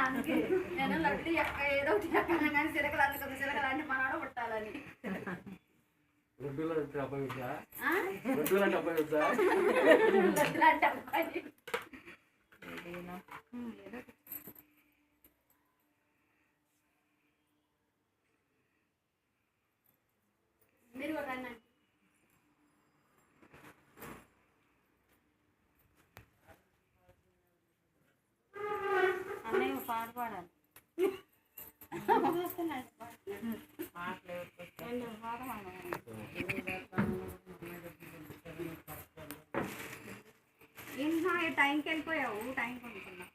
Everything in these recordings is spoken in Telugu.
అందుకే నేను లడ్డు ఏదో ఒకటి ఎక్కను కానీ చిలకలు అందుకుంది చిలకలు అంటే మనోడ పుట్టాలని మీరు కూడా రండి అన్నయ్య పాట పాడాలి ఇంకా టైంకి వెళ్ళిపోయావు టైంకి అనుకున్నా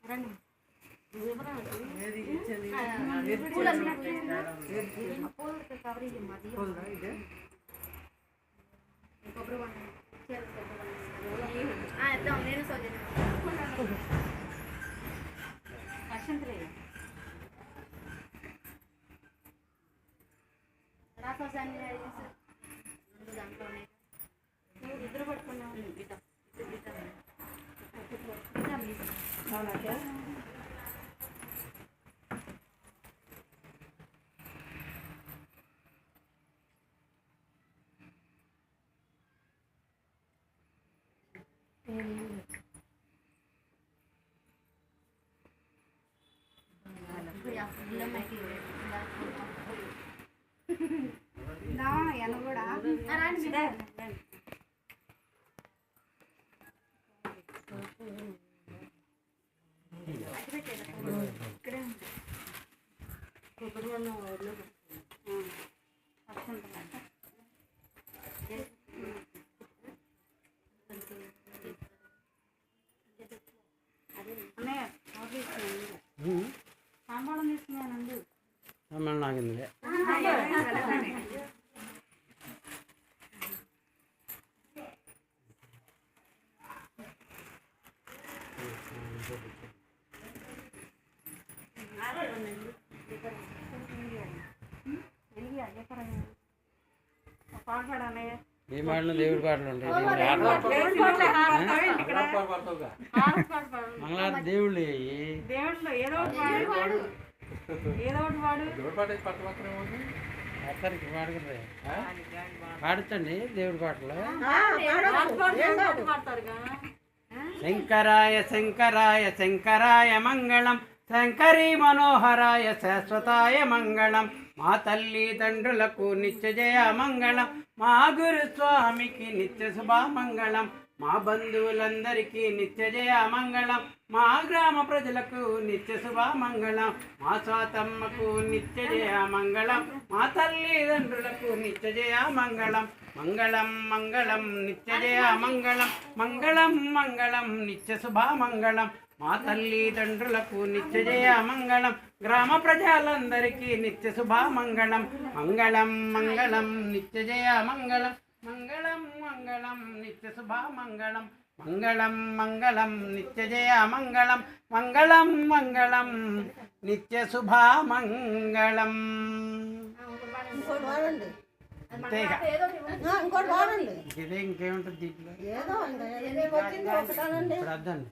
రండి నేను సౌజన్య దాంట్లోనే ఇద్దరు పట్టుకున్నాం కూడా ఇక్కడే కొబ్బరి అన్నం అన్నయ్య సాంబాళం తీసుకున్నానండి నాగింది ఏ పాటలు దేవుడి పాటలు ఉంటాయి మంగళవారం దేవుళ్ళు పాడుతండి దేవుడి పాటలు శంకరాయ శంకరాయ శంకరాయ మంగళం శంకరీ మనోహరాయ శాశ్వతాయ మంగళం మా తల్లిదండ్రులకు నిత్య జయ మంగళం మా గురుస్వామికి నిత్య శుభామంగళం మా బంధువులందరికీ నిత్య జయ మంగళం మా గ్రామ ప్రజలకు నిత్య శుభామంగళం మా స్వాతమ్మకు నిత్య జయ మంగళం మా తల్లిదండ్రులకు నిత్య జయ మంగళం మంగళం మంగళం నిత్య జయ మంగళం మంగళం మంగళం నిత్య శుభామంగళం మా తల్లిదండ్రులకు నిత్య జయ మంగళం గ్రామ ప్రజలందరికీ నిత్య శుభామంగళం మంగళం మంగళం నిత్య జయ మంగళం మంగళం మంగళం నిత్య శుభామంగళం మంగళం మంగళం నిత్య జయ మంగళం మంగళం మంగళం నిత్య శుభామంగళం. అంతేగా ఇదే ఇంకేముంటుంది దీంట్లో ఇప్పుడు అర్థండి.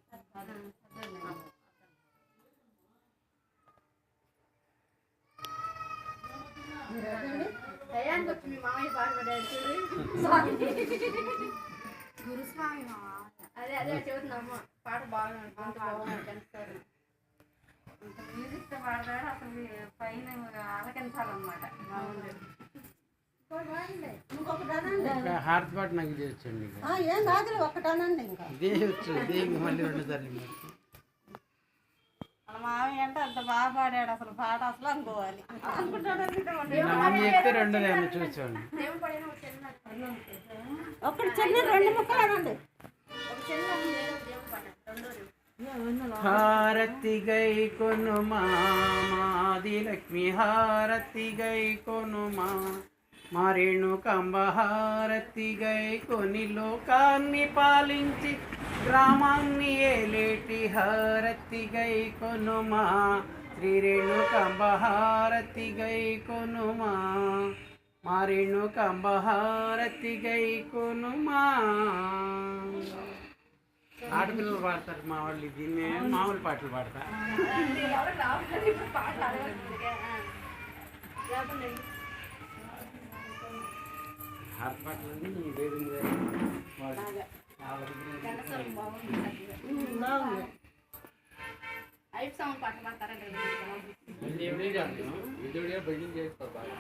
గురుస్వామి అదే అదే చెబుతున్నాము పాట బాగుంది మ్యూజిక్ పాడతాడు అసలు పైన ఆలకించాలన్నమాట. హార్ట్ పాట నాకు ఇదే వచ్చండి ఏం కాదు ఒకటానండి ఇంకా ఇదే వచ్చు ఇదే ఇంకా మళ్ళీ 2 సార్లు వాళ్ళ మామయ్య అంటే అంత బాగా పాడాడు అసలు పాట అసలు అనుకోవాలి చెప్తే 2 చూసుకోండి ఒకటి చిన్న 2 ముక్కలు అనండి హారతి గై కొనుమా ఆదిలక్ష్మి హారతి గై కొనుమా మారేణుకాంబ హారతి గై కొని లోకాన్ని పాలించి గ్రామాన్ని ఏలేటి హారతి గై కొనుమా శ్రీ రేణుకాంబ హారతి గై కొనుమా మారేణుకాంబ హారతి గై కొనుమా. ఆడపిల్లలు పాడతారు మా వాళ్ళు, ఇది నేను మామూలు పాటలు పాడతా. ఎవరికి రావట్లేదు ఇప్పుడు పాటలు అడగట్లేదు. చెప్పండి. ఆట పాటలన్నీ వేరు గంటసాల బాగుంది. ఐదు సాంగ్ పాటలు పాడతారంటే ఇది బిల్డింగ్ చేసుకోవాలి.